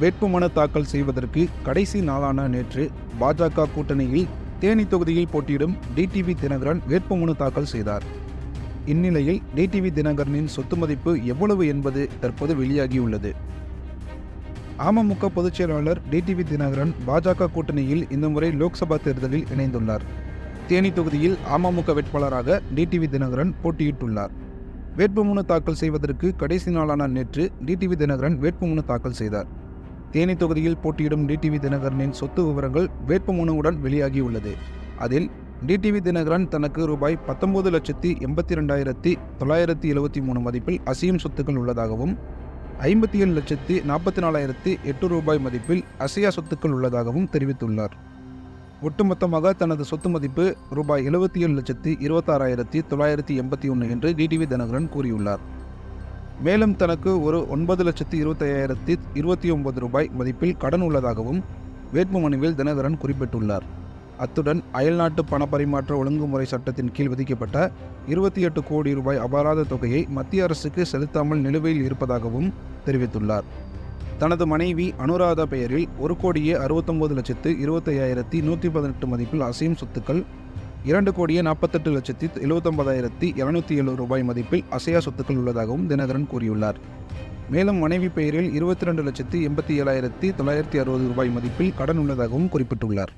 வேட்புமனு தாக்கல் செய்வதற்கு கடைசி நாளான நேற்று பாஜக கூட்டணியில் தேனி தொகுதியில் போட்டியிடும் டிடிவி தினகரன் வேட்புமனு தாக்கல் செய்தார். இந்நிலையில் டிடிவி தினகரனின் சொத்து மதிப்பு எவ்வளவு என்பது தற்போது வெளியாகியுள்ளது. அமமுக பொதுச் செயலாளர் டிடிவி தினகரன் பாஜக கூட்டணியில் இந்த முறை லோக்சபா தேர்தலில் இணைந்துள்ளார். தேனி தொகுதியில் அமமுக வேட்பாளராக டிடிவி தினகரன் போட்டியிட்டுள்ளார். வேட்புமனு தாக்கல் செய்வதற்கு கடைசி நாளான நேற்று டிடிவி தினகரன் வேட்புமனு தாக்கல் செய்தார். தேனி தொகுதியில் போட்டியிடும் டிடிவி தினகரனின் சொத்து விவரங்கள் வேட்புமனுவுடன் வெளியாகியுள்ளது. அதில் டிடிவி தினகரன் தனக்கு ரூபாய் 19,82,973 மதிப்பில் அசையும் சொத்துக்கள் உள்ளதாகவும் 57,44,800 ரூபாய் மதிப்பில் அசையா சொத்துக்கள் உள்ளதாகவும் தெரிவித்துள்ளார். ஒட்டுமொத்தமாக தனது சொத்து மதிப்பு ரூபாய் 77,26,981 என்று டிடிவி தினகரன் கூறியுள்ளார். மேலும் தனக்கு ஒரு 9,25,029 ரூபாய் மதிப்பில் கடன் உள்ளதாகவும் வேட்புமனுவில் தினகரன் குறிப்பிட்டுள்ளார். அத்துடன் அயல்நாட்டு பணப்பரிமாற்ற ஒழுங்குமுறை சட்டத்தின் கீழ் விதிக்கப்பட்ட 28 கோடி ரூபாய் அபராத தொகையை மத்திய அரசுக்கு செலுத்தாமல் நிலுவையில் இருப்பதாகவும் தெரிவித்துள்ளார். தனது மனைவி அனுராதா பெயரில் 1,69,25,118 மதிப்பில் அசையும் சொத்துக்கள், 2,48,79,707 ரூபாய் மதிப்பில் அசையா சொத்துக்கள் உள்ளதாகவும் தினகரன் கூறியுள்ளார். மேலும் மனைவி பெயரில் 22,87,960 ரூபாய் மதிப்பில் கடன் உள்ளதாகவும் குறிப்பிட்டுள்ளார்.